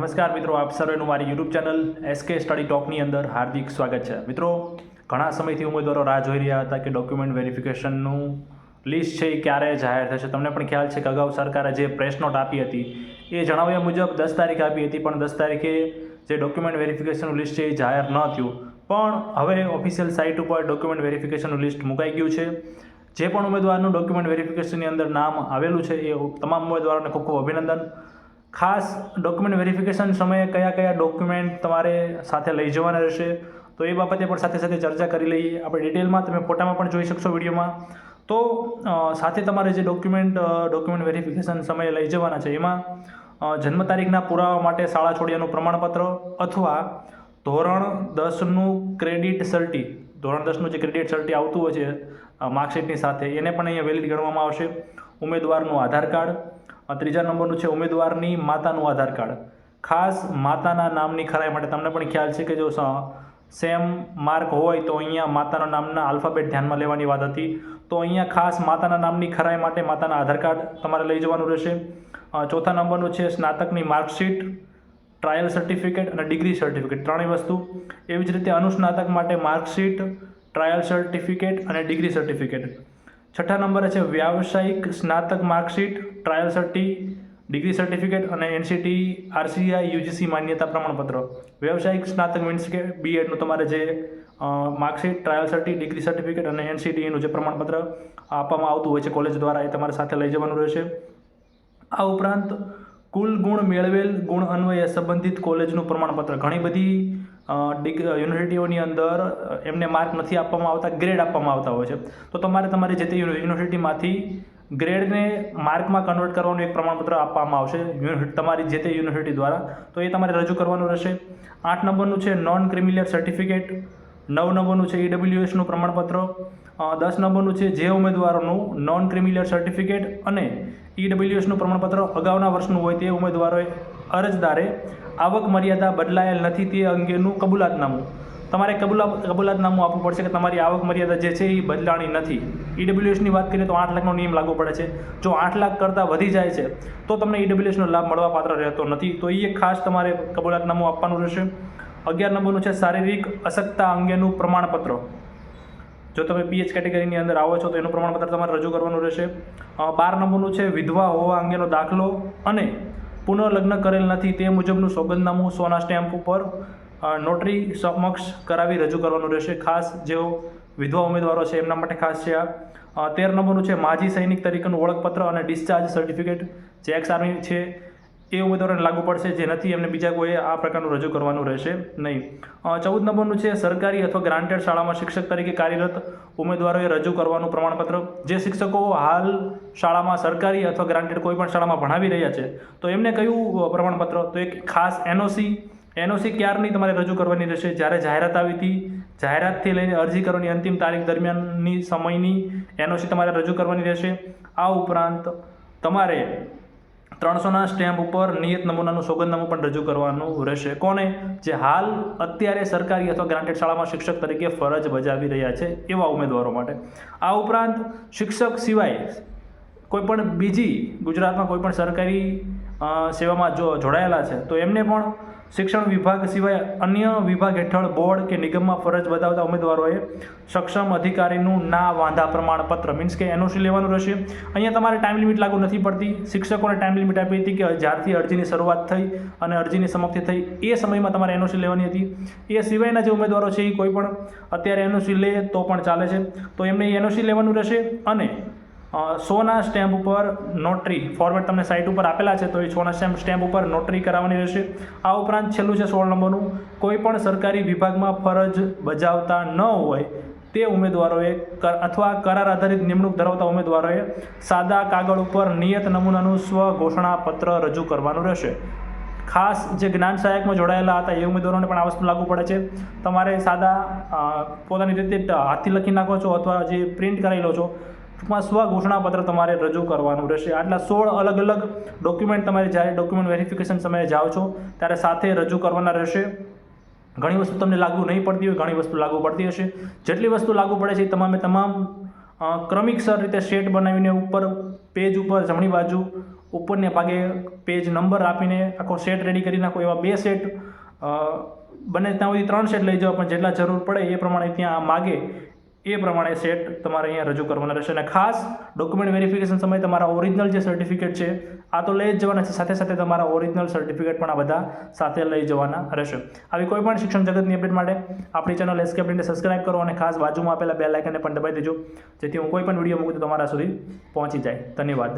નમસ્કાર મિત્રો, આપ સર્વેનું મારી યુટ્યુબ ચેનલ SK સ્ટડી ટોકની અંદર હાર્દિક સ્વાગત છે। મિત્રો, ઘણા સમયથી ઉમેદવારો રાહ જોઈ રહ્યા હતા કે ડોક્યુમેન્ટ વેરિફિકેશનનું લિસ્ટ છે એ ક્યારે જાહેર થશે। તમને પણ ખ્યાલ છે કે અગાઉ સરકારે જે પ્રેસ નોટ આપી હતી એ જણાવ્યા મુજબ 10 તારીખે આપી હતી, પણ 10 તારીખે જે ડોક્યુમેન્ટ વેરિફિકેશનનું લિસ્ટ છે એ જાહેર ન થયું। પણ હવે ઓફિશિયલ સાઇટ ઉપર ડોક્યુમેન્ટ વેરિફિકેશનનું લિસ્ટ મુકાઈ ગયું છે। જે પણ ઉમેદવારનું ડોક્યુમેન્ટ વેરિફિકેશનની અંદર નામ આવેલું છે એ તમામ ઉમેદવારોને ખૂબ ખૂબ અભિનંદન। ખાસ ડોક્યુમેન્ટ વેરિફિકેશન સમયે કયા કયા ડોક્યુમેન્ટ તમારે સાથે લઈ જવાના રહેશે તો એ બાબતે પણ સાથે સાથે ચર્ચા કરી લઈએ આપણે ડિટેલમાં। તમે ફોટામાં પણ જોઈ શકશો વિડીયોમાં। તો સાથે તમારે જે ડોક્યુમેન્ટ વેરિફિકેશન સમયે લઈ જવાના છે એમાં જન્મ તારીખના પુરાવા માટે શાળા છોડ્યાનું પ્રમાણપત્ર અથવા ધોરણ 10નું ક્રેડિટ સર્ટી, ધોરણ 10નું જે ક્રેડિટ સર્ટી આવતું હોય છે માર્કશીટની સાથે એને પણ અહીંયા વેલિડ ગણવામાં આવશે। ઉમેદવારનું આધાર કાર્ડ, ત્રીજા નંબરનું છે ઉમેદવારની માતાનું આધાર કાર્ડ। ખાસ માતાના નામની ખરાઈ માટે તમને પણ ખ્યાલ છે કે જો સેમ માર્ક હોય તો અહીંયા માતાના નામના આલ્ફાબેટ ધ્યાનમાં લેવાની વાત હતી, તો અહીંયા ખાસ માતાના નામની ખરાઈ માટે માતાના આધાર કાર્ડ તમારે લઈ જવાનું રહેશે। ચોથા નંબરનું છે સ્નાતકની માર્કશીટ, ટ્રાયલ સર્ટિફિકેટ અને ડિગ્રી સર્ટિફિકેટ, ત્રણેય વસ્તુ। એવી જ રીતે અનુસ્નાતક માટે માર્કશીટ, ટ્રાયલ સર્ટિફિકેટ અને ડિગ્રી સર્ટિફિકેટ। છઠ્ઠા નંબરે છે વ્યાવસાયિક સ્નાતક માર્કશીટ, ટ્રાયલ સર્ટી, ડિગ્રી સર્ટિફિકેટ અને NCT RCI UGC માન્યતા પ્રમાણપત્ર। વ્યવસાયિક સ્નાતક મીન્સ કે BEdનું તમારે જે માર્કશીટ, ટ્રાયલ સર્ટી, ડિગ્રી સર્ટિફિકેટ અને NCTનું જે પ્રમાણપત્ર આપવામાં આવતું હોય છે કોલેજ દ્વારા એ તમારે સાથે લઈ જવાનું રહેશે। આ ઉપરાંત કુલ ગુણ મેળવેલ ગુણ અન્વયે સંબંધિત કોલેજનું પ્રમાણપત્ર। ઘણી બધી યુનિવર્સિટીઓની અંદર એમને માર્ક નથી આપવામાં આવતા, ગ્રેડ આપવામાં આવતા હોય છે, તો તમારે તમારી જે તે યુનિવર્સિટીમાંથી ગ્રેડને માર્કમાં કન્વર્ટ કરવાનું એક પ્રમાણપત્ર આપવામાં આવશે તમારી જે તે યુનિવર્સિટી દ્વારા, તો એ તમારે રજૂ કરવાનું રહેશે। 8 નંબરનું છે નોન ક્રિમિલિયર સર્ટિફિકેટ, 9 નંબરનું છે EWSનું પ્રમાણપત્ર, 10 નંબરનું છે જે ઉમેદવારોનું નોન ક્રિમિલિયર સર્ટિફિકેટ અને EWSનું પ્રમાણપત્ર અગાઉના વર્ષનું હોય તે ઉમેદવારોએ અરજદારે આવક મર્યાદા બદલાયેલ નથી તે અંગેનું કબૂલાતનામું, તમારે કબૂલાતનામું આપવું પડશે કે તમારી આવક મર્યાદા જે છે એ બદલાણી નથી। EWSની વાત કરીએ તો 8 લાખનો નિયમ લાગુ પડે છે, જો 8 લાખ કરતાં વધી જાય છે તો તમને EWSનો લાભ મળવા પાત્ર રહેતો નથી, તો એ ખાસ તમારે કબૂલાતનામું આપવાનું રહેશે। 11 નંબરનું છે શારીરિક અશક્તતા અંગેનું પ્રમાણપત્ર, જો તમે PH કેટેગરીની અંદર આવો છો તો એનું પ્રમાણપત્ર તમારે રજૂ કરવાનું રહેશે। 12 નંબરનું છે વિધવા હોવા અંગેનો દાખલો અને પુનઃલગ્ન કરેલ નથી તે મુજબનું સોગંદનામું સોના સ્ટેમ્પ ઉપર નોટરી સમક્ષ કરાવી રજૂ કરવાનું રહેશે। ખાસ જેઓ વિધવા ઉમેદવારો છે એમના માટે ખાસ છે આ। 13 નંબરનું છે માજી સૈનિક તરીકેનું ઓળખપત્ર અને ડિસ્ચાર્જ સર્ટિફિકેટ, જે એક્સ આર્મી છે એ ઉમેદવારોને લાગુ પડશે, જે નથી એમને બીજા કોઈ આ પ્રકારનું રજૂ કરવાનું રહેશે નહીં। 14 નંબરનું છે સરકારી અથવા ગ્રાન્ટેડ શાળામાં શિક્ષક તરીકે કાર્યરત ઉમેદવારોએ રજૂ કરવાનું પ્રમાણપત્ર, જે શિક્ષકો હાલ શાળામાં સરકારી અથવા ગ્રાન્ટેડ કોઈ પણ શાળામાં ભણાવી રહ્યા છે તો એમને કયું પ્રમાણપત્ર, તો એક ખાસ NOC ક્યારની તમારે રજૂ કરવાની રહેશે, જ્યારે જાહેરાત આવી હતી જાહેરાતથી લઈને અરજી કરવાની અંતિમ તારીખ દરમિયાનની સમયની NOC તમારે રજૂ કરવાની રહેશે। આ ઉપરાંત તમારે 300ના સ્ટેમ્પ ઉપર નિયત નમૂનાનું સોગંદનામું પણ રજૂ કરવાનું રહેશે। કોને? જે હાલ અત્યારે સરકારી અથવા ગ્રાન્ટેડ શાળામાં શિક્ષક તરીકે ફરજ બજાવી રહ્યા છે એવા ઉમેદવારો માટે। આ ઉપરાંત શિક્ષક સિવાય કોઈપણ બીજી ગુજરાતમાં કોઈપણ સરકારી સેવામાં જો જોડાયેલા છે તો એમને પણ શિક્ષણ વિભાગ સિવાય અન્ય વિભાગ હેઠળ બોર્ડ કે નિગમમાં ફરજ બજાવતા ઉમેદવારોએ સક્ષમ અધિકારીનું ના વાંધા પ્રમાણપત્ર મીન્સ કે NOC લેવાનું રહેશે। અહીંયા તમારે ટાઈમ લિમિટ લાગુ નથી પડતી, શિક્ષકોને ટાઈમ લિમિટ આપી હતી કે જ્યારથી અરજીની શરૂઆત થઈ અને અરજીની સમાપ્તિ થઈ એ સમયમાં તમારે NOC લેવાની હતી। એ સિવાયના જે ઉમેદવારો છે એ કોઈ પણ અત્યારે NOC લે તો પણ ચાલે છે, તો એમને NOC લેવાનું રહેશે અને 100ના સ્ટેમ્પ ઉપર નોટરી ફોર્મેટ તમને સાઇટ ઉપર આપેલા છે તો એ 100ના સ્ટેમ્પ ઉપર નોટરી કરાવવાની રહેશે। આ ઉપરાંત છેલ્લું છે 16 નંબરનું, કોઈ પણ સરકારી વિભાગમાં ફરજ બજાવતા ન હોય તે ઉમેદવારોએ અથવા કરાર આધારિત નિમણૂક ધરાવતા ઉમેદવારોએ સાદા કાગળ ઉપર નિયત નમૂનાનું સ્વઘોષણાપત્ર રજૂ કરવાનું રહેશે। ખાસ જે જ્ઞાન સહાયકમાં જોડાયેલા હતા એ ઉમેદવારોને પણ આ વસ્તુ લાગુ પડે છે, તમારે સાદા પોતાની રીતે હાથથી લખી નાખો છો અથવા જે પ્રિન્ટ કરાવી લો છો ટૂંકમાં સ્વઘોષણાપત્ર તમારે રજૂ કરવાનું રહેશે। આટલા 16 અલગ અલગ ડોક્યુમેન્ટ તમારે જ્યારે ડોક્યુમેન્ટ વેરિફિકેશન સમયે જાઓ છો ત્યારે સાથે રજૂ કરવાના રહેશે। ઘણી વસ્તુ તમને લાગુ નહીં પડતી હોય, ઘણી વસ્તુ લાગુ પડતી હશે, જેટલી વસ્તુ લાગુ પડે છે એ તમામ ક્રમિકસર રીતે સેટ બનાવીને ઉપર પેજ ઉપર જમણી બાજુ ઉપરને ભાગે પેજ નંબર આપીને આખો સેટ રેડી કરી નાખો. એવા 2 સેટ બને ત્યાં સુધી 3 સેટ લઈ જાઓ, પણ જેટલા જરૂર પડે એ પ્રમાણે ત્યાં માગે એ પ્રમાણે સેટ તમારે અહીંયા રજૂ કરવાના રહેશે. અને ખાસ ડોક્યુમેન્ટ વેરિફિકેશન સમયે તમારા ઓરિજિનલ જે સર્ટિફિકેટ છે આ તો લઈ જ જવાના છે, સાથે સાથે તમારા ઓરિજિનલ સર્ટિફિકેટ પણ આ બધા સાથે લઈ જવાના રહેશે. આવી કોઈ પણ શિક્ષણ જગતની અપડેટ માટે આપણી ચેનલ SK અપડેટને સબસ્ક્રાઇબ કરો અને ખાસ બાજુમાં આપેલા બેલ આઇકનને પણ દબાવી દેજો, જેથી હું કોઈ પણ વિડીયો મૂકું તો તમારા સુધી પહોંચી જાય. ધન્યવાદ.